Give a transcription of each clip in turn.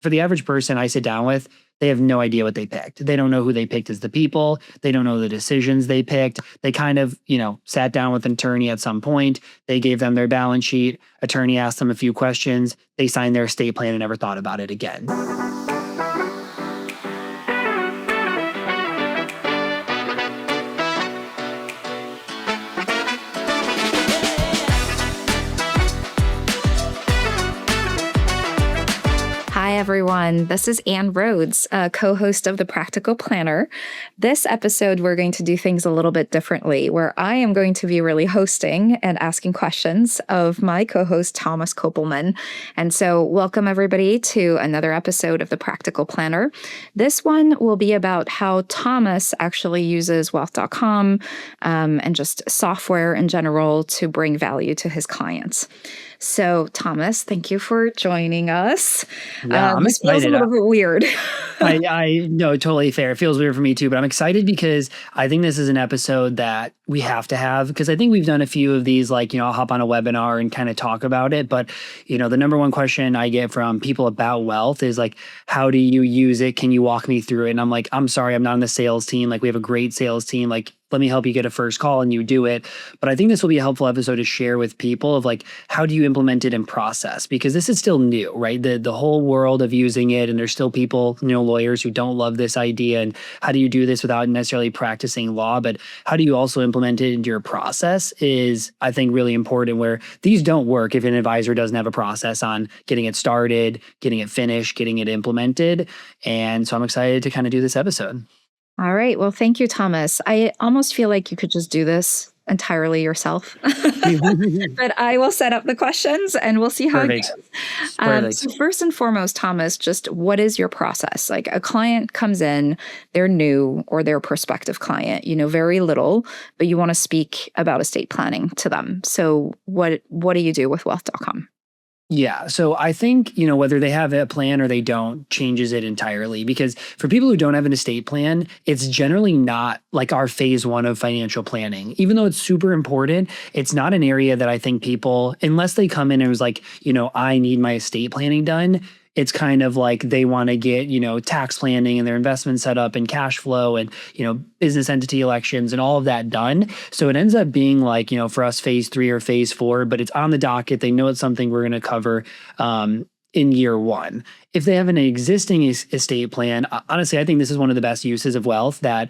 for the average person I sit down with, they have no idea what they picked. They don't know who they picked as the people. They don't know the decisions they picked. They kind of, sat down with an attorney at some point. They gave them their balance sheet. Attorney asked them a few questions. They signed their estate plan and never thought about it again. Hi, everyone. This is Rhodes, co-host of The Practical Planner. This episode, we're going to do things a little bit differently, where I am going to be really hosting and asking questions of my co-host, Thomas Kopelman. And so welcome, everybody, to another episode of The Practical Planner. This one will be about how Thomas actually uses wealth.com and just software in general to bring value to his clients. So, Thomas, thank you for joining us. Yeah, I'm excited. Feels a little bit weird. I know, totally fair. It feels weird for me too, but I'm excited because I think this is an episode that we have to have, because I think we've done a few of these, I'll hop on a webinar and kind of talk about it. But, the number one question I get from people about wealth is how do you use it? Can you walk me through it? And I'm like, I'm sorry, I'm not on the sales team. We have a great sales team. Let me help you get a first call and you do it. But I think this will be a helpful episode to share with people of how do you implement it in process? Because this is still new, right? The whole world of using it, and there's still people, lawyers who don't love this idea. And how do you do this without necessarily practicing law? But how do you also implement it into your process is, I think, really important, where these don't work if an advisor doesn't have a process on getting it started, getting it finished, getting it implemented. And so I'm excited to kind of do this episode. All right. Well, thank you, Thomas. I almost feel like you could just do this entirely yourself, but I will set up the questions and we'll see how it goes. So first and foremost, Thomas, just what is your process? A client comes in, they're new, or they're a prospective client, very little, but you want to speak about estate planning to them. So what do you do with wealth.com? Yeah. So I think, whether they have a plan or they don't changes it entirely, because for people who don't have an estate plan, it's generally not our phase one of financial planning. Even though it's super important, it's not an area that I think people, unless they come in and was I need my estate planning done, it's kind of they want to get, tax planning and their investment set up and cash flow and, business entity elections and all of that done. So it ends up being for us, phase 3 or phase 4, but it's on the docket. They know it's something we're going to cover in year 1. If they have an existing estate plan, honestly, I think this is one of the best uses of wealth that,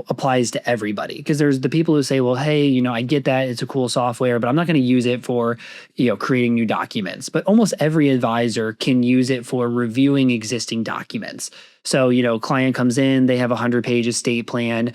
applies to everybody. Because there's the people who say, well, hey, I get that it's a cool software, but I'm not going to use it for, creating new documents. But almost every advisor can use it for reviewing existing documents. So, client comes in, they have a 100-page estate plan.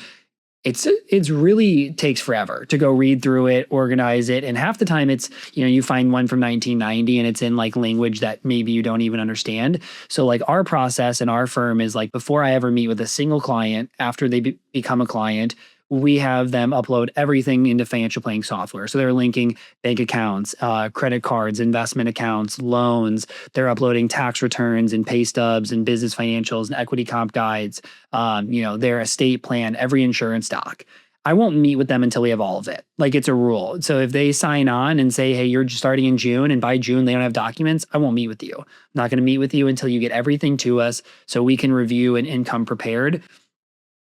It's really takes forever to go read through it, organize it. And half the time it's, you find one from 1990 and it's in language that maybe you don't even understand. So our process in our firm is before I ever meet with a single client, after they become a client, we have them upload everything into financial planning software. So they're linking bank accounts, credit cards, investment accounts, loans. They're uploading tax returns and pay stubs and business financials and equity comp guides, their estate plan, every insurance doc. I won't meet with them until we have all of it. It's a rule. So if they sign on and say, hey, you're starting in June, and by June they don't have documents, I won't meet with you. I'm not going to meet with you until you get everything to us so we can review and come prepared.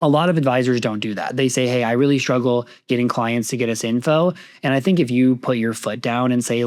A lot of advisors don't do that. They say, hey, I really struggle getting clients to get us info. And I think if you put your foot down and say,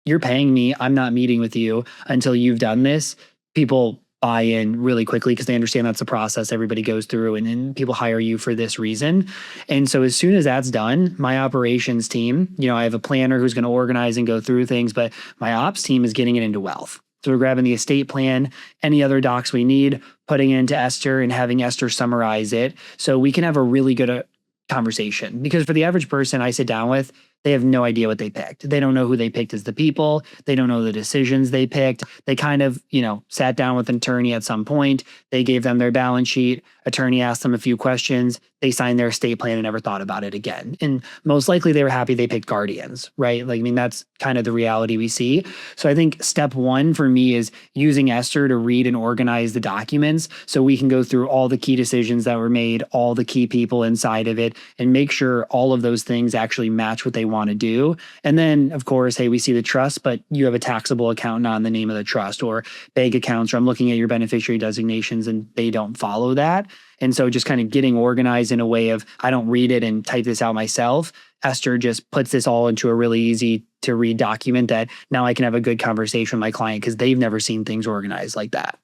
you're paying me, I'm not meeting with you until you've done this, people buy in really quickly because they understand that's the process everybody goes through, and then people hire you for this reason. And so as soon as that's done, my operations team, I have a planner who's going to organize and go through things, but my ops team is getting it into wealth. So we're grabbing the estate plan, any other docs we need, putting it into Ester and having Ester summarize it so we can have a really good conversation. Because for the average person I sit down with, they have no idea what they picked. They don't know who they picked as the people. They don't know the decisions they picked. They kind of, sat down with an attorney at some point. They gave them their balance sheet. Attorney asked them a few questions. They signed their estate plan and never thought about it again. And most likely they were happy they picked guardians, right? That's kind of the reality we see. So I think step 1 for me is using Ester to read and organize the documents so we can go through all the key decisions that were made, all the key people inside of it, and make sure all of those things actually match what they want to do. And then, of course, hey, we see the trust, but you have a taxable account not in the name of the trust, or bank accounts, or I'm looking at your beneficiary designations and they don't follow that. And so just kind of getting organized in a way of, I don't read it and type this out myself. Esther just puts this all into a really easy to read document that now I can have a good conversation with my client because they've never seen things organized like that.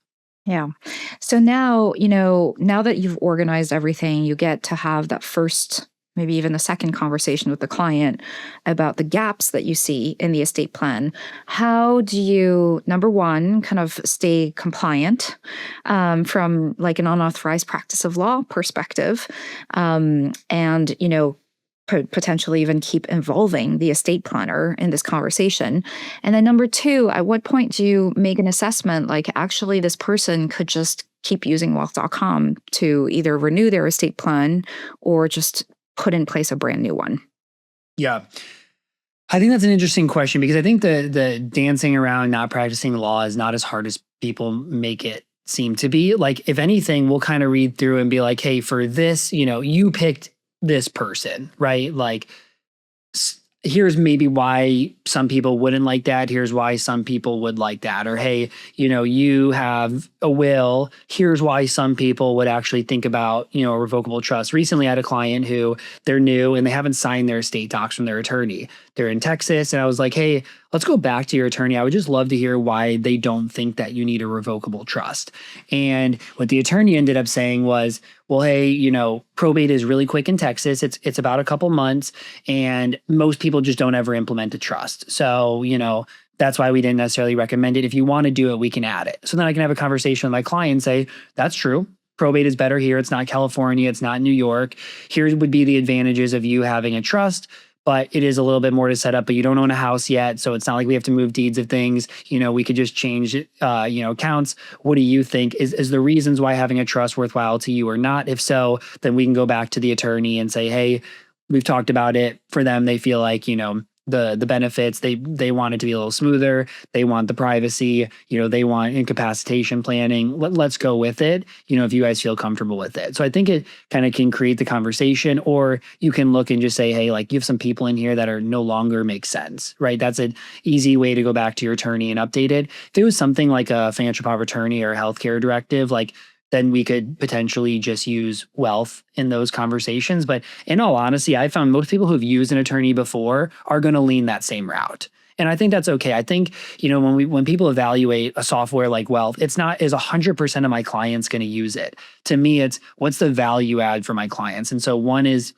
Yeah. So now, now that you've organized everything, you get to have that first, maybe even the second conversation with the client about the gaps that you see in the estate plan. How do you, number one, kind of stay compliant from like an unauthorized practice of law perspective, and, potentially even keep involving the estate planner in this conversation? And then number two, at what point do you make an assessment like actually this person could just keep using wealth.com to either renew their estate plan or just put in place a brand new one? Yeah. I think that's an interesting question because I think the dancing around not practicing law is not as hard as people make it seem to be. Like, if anything, we'll kind of read through and be like, hey, for this, you picked this person, right? Like, here's maybe why some people wouldn't like that. Here's why some people would like that. Or, hey, you have a will. Here's why some people would actually think about, a revocable trust. Recently, I had a client who they're new and they haven't signed their estate docs from their attorney. They're in Texas. And I was like, hey, let's go back to your attorney. I would just love to hear why they don't think that you need a revocable trust. And what the attorney ended up saying was, well, hey, probate is really quick in Texas. It's about a couple months, and most people just don't ever implement a trust. So, that's why we didn't necessarily recommend it. If you want to do it, we can add it. So then I can have a conversation with my client and say, that's true. Probate is better here. It's not California. It's not New York. Here would be the advantages of you having a trust, but it is a little bit more to set up, but you don't own a house yet. So it's not like we have to move deeds of things. We could just change, accounts. What do you think? Is the reasons why having a trust worthwhile to you or not? If so, then we can go back to the attorney and say, hey, we've talked about it. For them, they feel like, the benefits, they want it to be a little smoother. They want the privacy, they want incapacitation planning. Let's go with it, if you guys feel comfortable with it. So I think it kind of can create the conversation, or you can look and just say, hey, like, you have some people in here that are no longer make sense, right? That's an easy way to go back to your attorney and update it. If it was something like a financial power of attorney or a healthcare directive, like, then we could potentially just use wealth in those conversations. But in all honesty, I found most people who've used an attorney before are going to lean that same route. And I think that's okay. I think, when people evaluate a software like Wealth, it's not, is 100% of my clients going to use it? To me, it's what's the value add for my clients? And so one is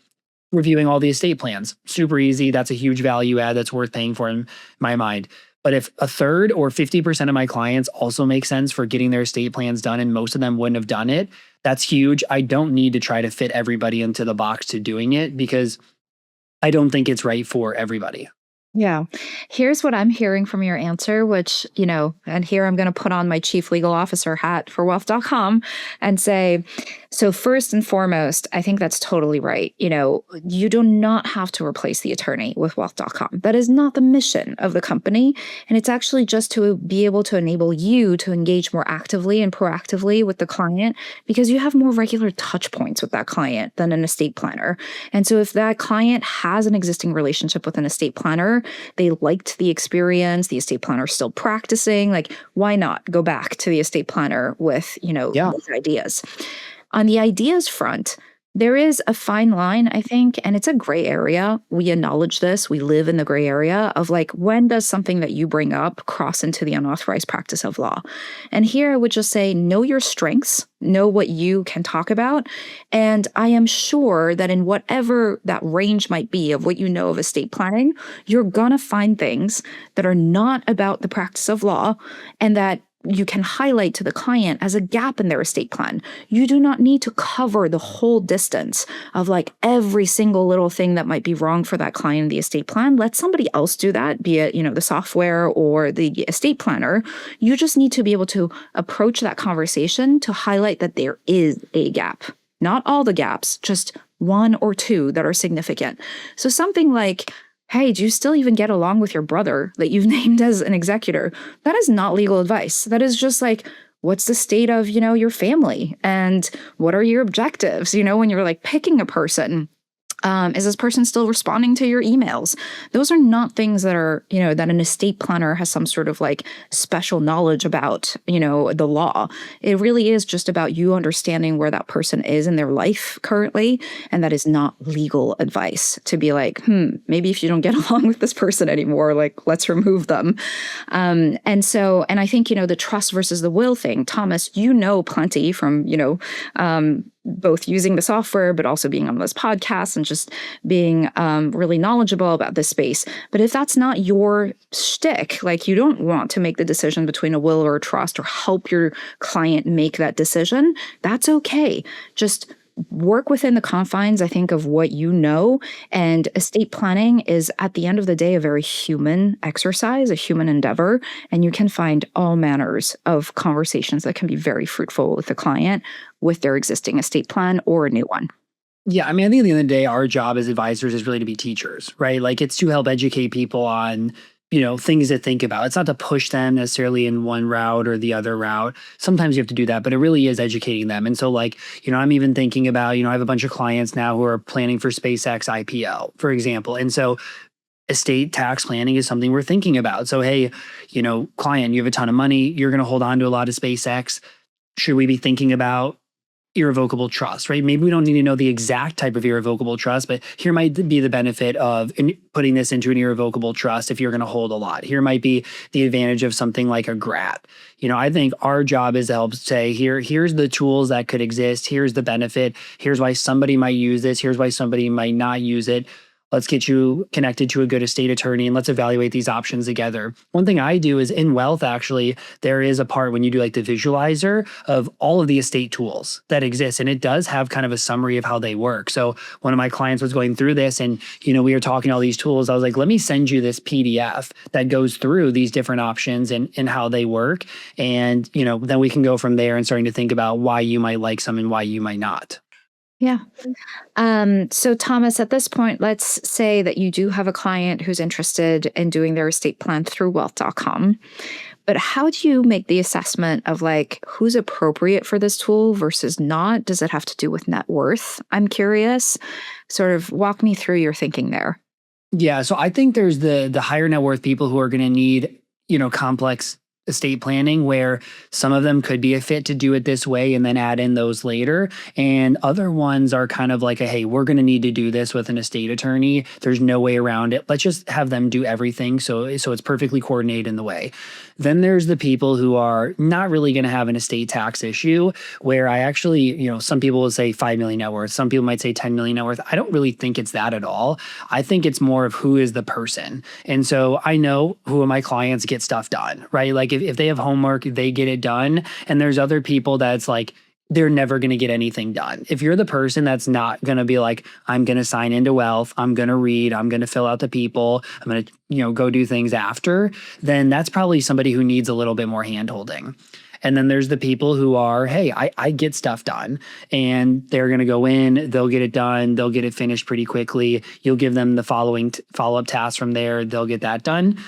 reviewing all the estate plans. Super easy. That's a huge value add that's worth paying for in my mind. But if a third or 50% of my clients also make sense for getting their estate plans done, and most of them wouldn't have done it, that's huge. I don't need to try to fit everybody into the box to doing it because I don't think it's right for everybody. Yeah. Here's what I'm hearing from your answer, which, and here I'm going to put on my chief legal officer hat for wealth.com and say, so first and foremost, I think that's totally right. You do not have to replace the attorney with wealth.com. That is not the mission of the company. And it's actually just to be able to enable you to engage more actively and proactively with the client, because you have more regular touch points with that client than an estate planner. And so if that client has an existing relationship with an estate planner, they liked the experience, the estate planner is still practicing, like, why not go back to the estate planner with, those ideas? On the ideas front, there is a fine line, I think, and it's a gray area. We acknowledge this. We live in the gray area of like, when does something that you bring up cross into the unauthorized practice of law? And here I would just say, know your strengths, know what you can talk about. And I am sure that in whatever that range might be of what you know of estate planning, you're going to find things that are not about the practice of law and that you can highlight to the client as a gap in their estate plan. You do not need to cover the whole distance of like every single little thing that might be wrong for that client in the estate plan. Let somebody else do that, be it, the software or the estate planner. You just need to be able to approach that conversation to highlight that there is a gap. Not all the gaps, just one or two that are significant. So something like, hey, do you still even get along with your brother that you've named as an executor? That is not legal advice. That is just like, what's the state of, your family? And what are your objectives, when you're like picking a person? Is this person still responding to your emails? Those are not things that are, that an estate planner has some sort of like special knowledge about, the law. It really is just about you understanding where that person is in their life currently. And that is not legal advice to be like, maybe if you don't get along with this person anymore, like let's remove them. And I think, the trust versus the will thing, Thomas, plenty from, both using the software, but also being on this podcast and just being really knowledgeable about this space. But if that's not your shtick, like you don't want to make the decision between a will or a trust or help your client make that decision, that's okay. Just work within the confines, I think, of what you know. And estate planning is, at the end of the day, a very human exercise, a human endeavor. And you can find all manners of conversations that can be very fruitful with the client with their existing estate plan or a new one. Yeah, I mean, I think at the end of the day, our job as advisors is really to be teachers, right? Like it's to help educate people on things to think about. It's not to push them necessarily in one route or the other route. Sometimes you have to do that, but it really is educating them. And so I'm even thinking about, I have a bunch of clients now who are planning for SpaceX IPO, for example. And so estate tax planning is something we're thinking about. So, hey, client, you have a ton of money. You're going to hold on to a lot of SpaceX. Should we be thinking about irrevocable trust, right? Maybe we don't need to know the exact type of irrevocable trust, but here might be the benefit of putting this into an irrevocable trust if you're going to hold a lot. Here might be the advantage of something like a GRAT. I think our job is to help say, here's the tools that could exist. Here's the benefit. Here's why somebody might use this. Here's why somebody might not use it. Let's get you connected to a good estate attorney and let's evaluate these options together. One thing I do is in Wealth, actually, there is a part when you do like the visualizer of all of the estate tools that exist. And it does have kind of a summary of how they work. So one of my clients was going through this and, we were talking all these tools. I was like, let me send you this PDF that goes through these different options and how they work. And, then we can go from there and starting to think about why you might like some and why you might not. Yeah. So Thomas, at this point, let's say that you do have a client who's interested in doing their estate plan through wealth.com. But how do you make the assessment of like who's appropriate for this tool versus not? Does it have to do with net worth? I'm curious. Sort of walk me through your thinking there. Yeah. So I think there's the higher net worth people who are going to need, complex estate planning where some of them could be a fit to do it this way and then add in those later. And other ones are kind of like, hey, we're going to need to do this with an estate attorney. There's no way around it. Let's just have them do everything. So it's perfectly coordinated in the way. Then there's the people who are not really going to have an estate tax issue where I actually, some people will say 5 million net worth. Some people might say 10 million net worth. I don't really think it's that at all. I think it's more of who is the person. And so I know who of my clients get stuff done, right? Like if they have homework, they get it done. And there's other people that's like, they're never going to get anything done. If you're the person that's not going to be like, I'm going to sign into Wealth, I'm going to read, I'm going to fill out the people, I'm going to, go do things after, then that's probably somebody who needs a little bit more handholding. And then there's the people who are, hey, I get stuff done and they're going to go in, they'll get it done, they'll get it finished pretty quickly. You'll give them the following follow-up tasks from there, they'll get that done.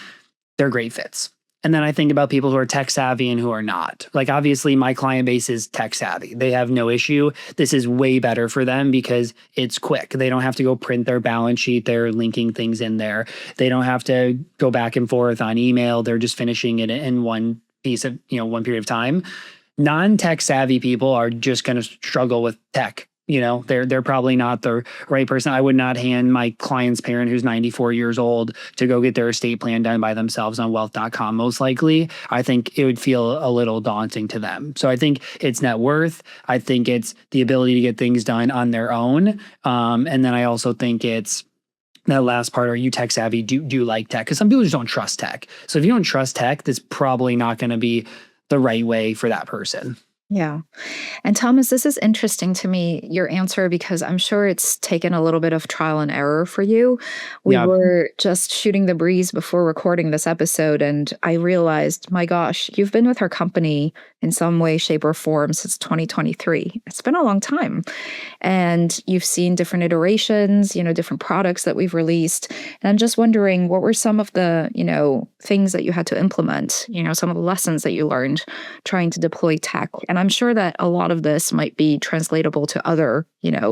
They're great fits. And then I think about people who are tech savvy and who are not. Like obviously my client base is tech savvy. They have no issue. This is way better for them because it's quick. They don't have to go print their balance sheet. They're linking things in there. They don't have to go back and forth on email. They're just finishing it in one piece of, one period of time. Non-tech savvy people are just going to struggle with tech. They're probably not the right person. I would not hand my client's parent who's 94 years old to go get their estate plan done by themselves on wealth.com. Most likely, I think it would feel a little daunting to them. So I think it's net worth. I think it's the ability to get things done on their own. And then I also think it's that last part, are you tech savvy? Do you like tech? Because some people just don't trust tech. So if you don't trust tech, that's probably not going to be the right way for that person. Yeah. And Thomas, this is interesting to me, your answer, because I'm sure it's taken a little bit of trial and error for you. We were just shooting the breeze before recording this episode, and I realized, my gosh, you've been with our company in some way, shape, or form since 2023. It's been a long time. And you've seen different iterations, different products that we've released. And I'm just wondering, what were some of the, things that you had to implement, some of the lessons that you learned trying to deploy tech? And I'm sure that a lot of this might be translatable to other,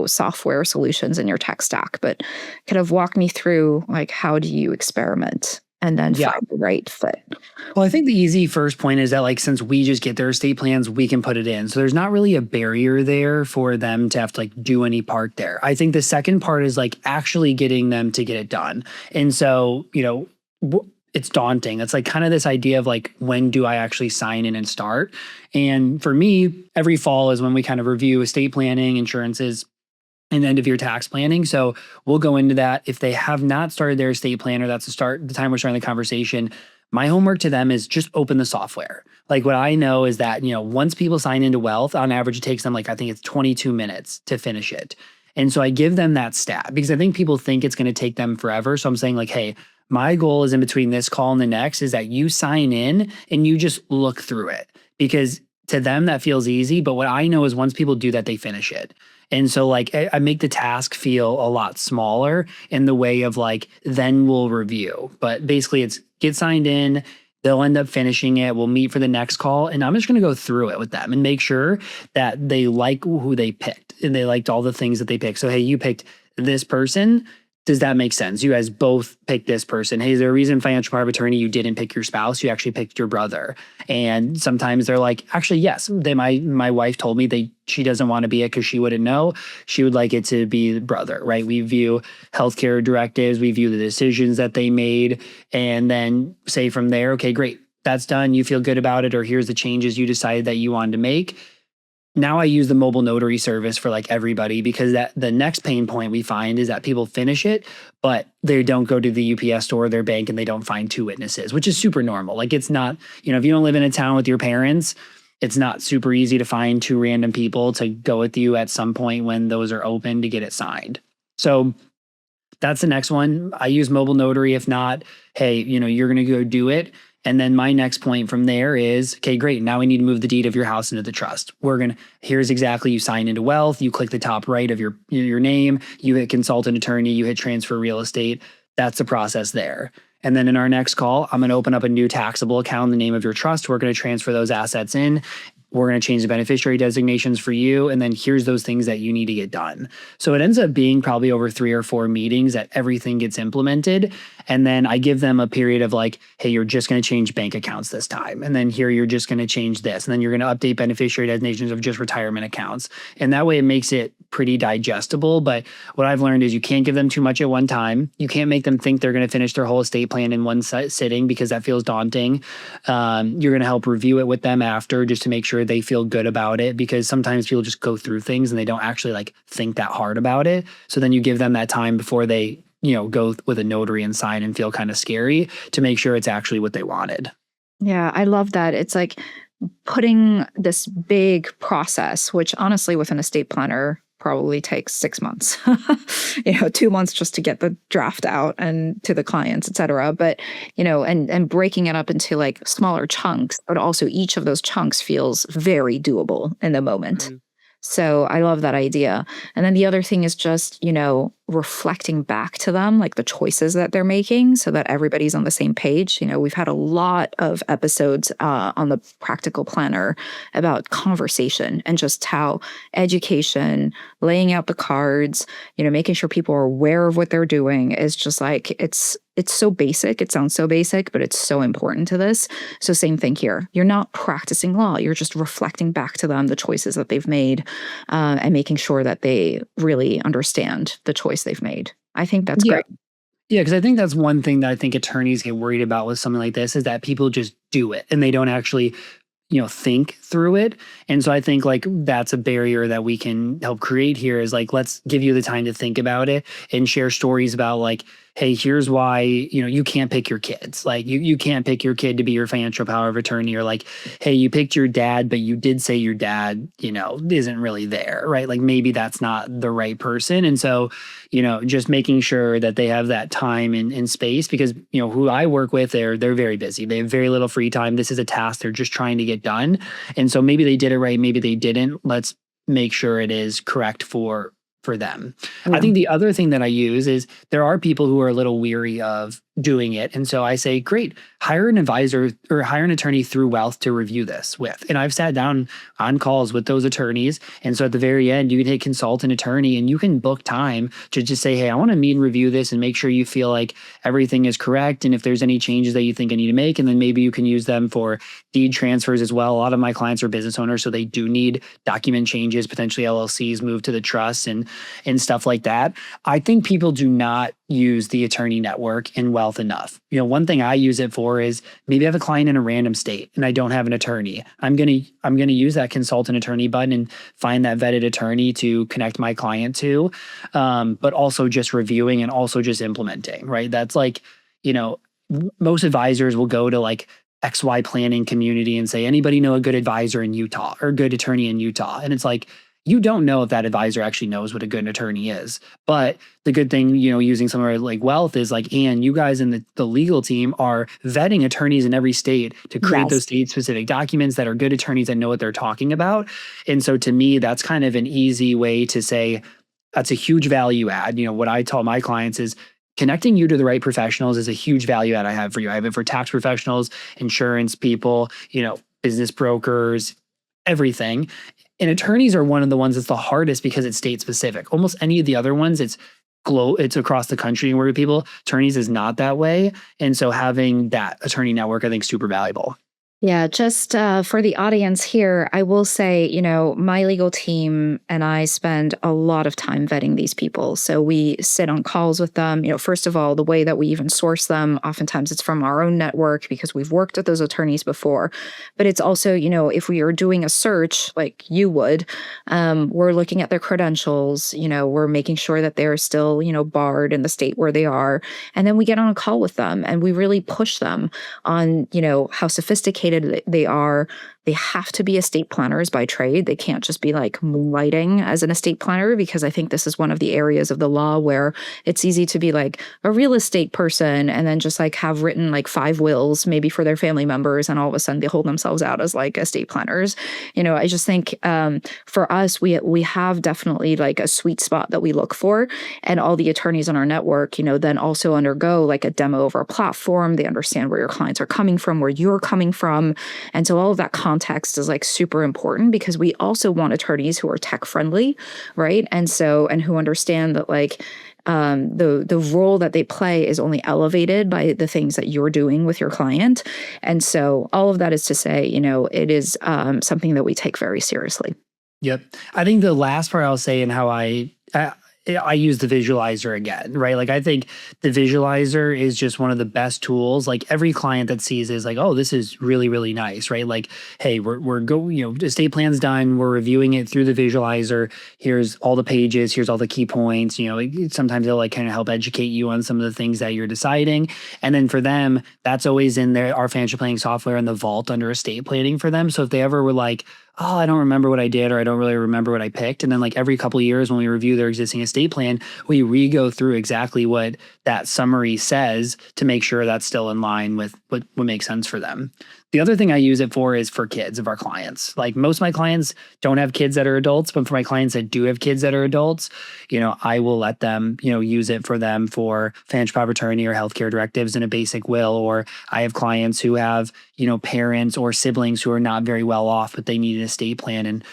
software solutions in your tech stack, but kind of walk me through, like, how do you experiment and then find the right fit? Well, I think the easy first point is that, like, since we just get their estate plans, we can put it in. So there's not really a barrier there for them to have to like do any part there. I think the second part is like actually getting them to get it done. And so, it's daunting. It's like kind of this idea of like, when do I actually sign in and start? And for me, every fall is when we kind of review estate planning, insurances, and end of year tax planning. So we'll go into that. If they have not started their estate planner, that's the time we're starting the conversation. My homework to them is just open the software. Like, what I know is that, once people sign into Wealth, on average, it takes them I think it's 22 minutes to finish it. And so I give them that stat because I think people think it's going to take them forever. So I'm saying like, hey, my goal is in between this call and the next is that you sign in and you just look through it, because to them that feels easy. But what I know is once people do that, they finish it. And so like I make the task feel a lot smaller in the way of like, then we'll review. But basically it's get signed in, they'll end up finishing it, we'll meet for the next call, and I'm just going to go through it with them and make sure that they like who they picked and they liked all the things that they picked. So, hey, you picked this person. Does that make sense? You guys both picked this person. Hey, is there a reason financial power of attorney you didn't pick your spouse? You actually picked your brother. And sometimes they're like, actually, yes. My wife told me she doesn't want to be it because she wouldn't know. She would like it to be the brother, right? We view healthcare directives, we view the decisions that they made, and then say from there, okay, great, that's done. You feel good about it, or here's the changes you decided that you wanted to make. Now I use the mobile notary service for like everybody, because the next pain point we find is that people finish it, but they don't go to the UPS store or their bank and they don't find two witnesses, which is super normal. Like, it's not, if you don't live in a town with your parents, it's not super easy to find two random people to go with you at some point when those are open to get it signed. So that's the next one. I use mobile notary. If not, hey, you're going to go do it. And then my next point from there is, okay, great. Now we need to move the deed of your house into the trust. Here's exactly, you sign into Wealth, you click the top right of your name, you hit consultant attorney, you hit transfer real estate. That's the process there. And then in our next call, I'm going to open up a new taxable account in the name of your trust. We're going to transfer those assets in. We're going to change the beneficiary designations for you. And then here's those things that you need to get done. So it ends up being probably over 3 or 4 meetings that everything gets implemented. And then I give them a period of like, hey, you're just going to change bank accounts this time. And then here, you're just going to change this. And then you're going to update beneficiary designations of just retirement accounts. And that way it makes it pretty digestible. But what I've learned is you can't give them too much at one time. You can't make them think they're going to finish their whole estate plan in one sitting, because that feels daunting. You're going to help review it with them after, just to make sure they feel good about it, because sometimes people just go through things and they don't actually like think that hard about it. So then you give them that time before they, go with a notary and sign and feel kind of scary, to make sure it's actually what they wanted. Yeah, I love that. It's like putting this big process, which honestly with an estate planner probably takes 6 months, 2 months just to get the draft out and to the clients, et cetera. But, and breaking it up into like smaller chunks, but also each of those chunks feels very doable in the moment. Mm-hmm. So I love that idea. And then the other thing is just, reflecting back to them, like the choices that they're making, so that everybody's on the same page. We've had a lot of episodes on the Practical Planner about conversation and just how education, laying out the cards, making sure people are aware of what they're doing is just like, it's so basic. It sounds so basic, but it's so important to this. So same thing here. You're not practicing law. You're just reflecting back to them the choices that they've made and making sure that they really understand the choice they've made. I think that's great. Yeah, because I think that's one thing that I think attorneys get worried about with something like this, is that people just do it and they don't actually think through it. And so I think like that's a barrier that we can help create here, is like, let's give you the time to think about it and share stories about like hey, here's why, you can't pick your kids. Like you can't pick your kid to be your financial power of attorney, or like, hey, you picked your dad, but you did say your dad, isn't really there, right? Like maybe that's not the right person. And so, just making sure that they have that time and space, because, who I work with, they're very busy. They have very little free time. This is a task they're just trying to get done. And so maybe they did it right, maybe they didn't. Let's make sure it is correct for them. I think the other thing that I use is there are people who are a little weary of doing it. And so I say, great, hire an advisor or hire an attorney through Wealth to review this with. And I've sat down on calls with those attorneys. And so at the very end, you can hit consult an attorney and you can book time to just say, hey, I want to meet and review this and make sure you feel like everything is correct. And if there's any changes that you think I need to make, and then maybe you can use them for deed transfers as well. A lot of my clients are business owners, so they do need document changes, potentially LLCs move to the trust and stuff like that. I think people do not use the attorney network in Wealth enough. One thing I use it for is maybe I have a client in a random state and I don't have an attorney. I'm gonna use that consult an attorney button and find that vetted attorney to connect my client to, but also just reviewing and also just implementing, right? That's like, most advisors will go to like XY planning community and say, anybody know a good advisor in Utah or a good attorney in Utah? And it's like, you don't know if that advisor actually knows what a good attorney is. But the good thing, using somewhere like Wealth is like, and you guys in the legal team are vetting attorneys in every state to create those state-specific documents that are good attorneys that know what they're talking about. And so to me, that's kind of an easy way to say that's a huge value add. What I tell my clients is connecting you to the right professionals is a huge value add I have for you. I have it for tax professionals, insurance people, business brokers, everything. And attorneys are one of the ones that's the hardest because it's state specific. Almost any of the other ones, it's across the country and work with people. Attorneys is not that way. And so having that attorney network, I think, is super valuable. Yeah, just for the audience here, I will say, my legal team and I spend a lot of time vetting these people. So we sit on calls with them. First of all, the way that we even source them, oftentimes it's from our own network because we've worked with those attorneys before. But it's also, if we are doing a search like you would, we're looking at their credentials, we're making sure that they're still, barred in the state where they are. And then we get on a call with them and we really push them on, how sophisticated they are. They have to be estate planners by trade. They can't just be like moonlighting as an estate planner, because I think this is one of the areas of the law where it's easy to be like a real estate person and then just like have written like 5 wills maybe for their family members, and all of a sudden they hold themselves out as like estate planners. I just think for us, we have definitely like a sweet spot that we look for, and all the attorneys on our network, then also undergo like a demo of our platform. They understand where your clients are coming from, where you're coming from, and so all of that context is like super important, because we also want attorneys who are tech friendly, right? And who understand that like the role that they play is only elevated by the things that you're doing with your client. And so all of that is to say, it is something that we take very seriously. Yep. I think the last part I'll say, and how I use the visualizer again, right? Like I think the visualizer is just one of the best tools. Like every client that sees it is like, oh, this is really, really nice, right? Like, hey, we're going, estate plan's done. We're reviewing it through the visualizer. Here's all the pages. Here's all the key points. Sometimes they'll like kind of help educate you on some of the things that you're deciding. And then for them, that's always in our financial planning software in the vault under estate planning for them. So if they ever were like, oh, I don't remember what I did, or I don't really remember what I picked. And then like every couple of years when we review their existing estate plan, we re-go through exactly what that summary says to make sure that's still in line with what makes sense for them. The other thing I use it for is for kids of our clients. Like most of my clients don't have kids that are adults, but for my clients that do have kids that are adults, I will let them, use it for them for financial power of attorney or healthcare directives in a basic will. Or I have clients who have, parents or siblings who are not very well off, but they need an estate plan. And,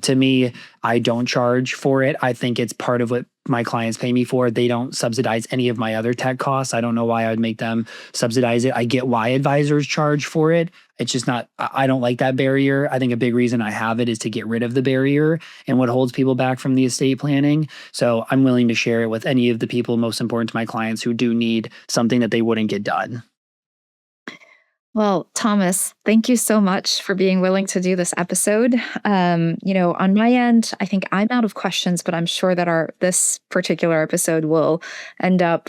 to me, I don't charge for it. I think it's part of what my clients pay me for. They don't subsidize any of my other tech costs. I don't know why I would make them subsidize it. I get why advisors charge for it. It's just not, I don't like that barrier. I think a big reason I have it is to get rid of the barrier and what holds people back from the estate planning. So I'm willing to share it with any of the people most important to my clients who do need something that they wouldn't get done. Well, Thomas, thank you so much for being willing to do this episode. On my end, I think I'm out of questions, but I'm sure that our this particular episode will end up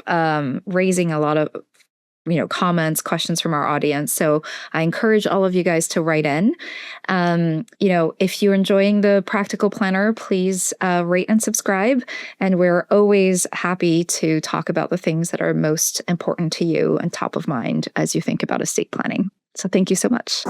raising a lot of comments, questions from our audience. So I encourage all of you guys to write in. If you're enjoying the Practical Planner, please rate and subscribe. And we're always happy to talk about the things that are most important to you and top of mind as you think about estate planning. So thank you so much.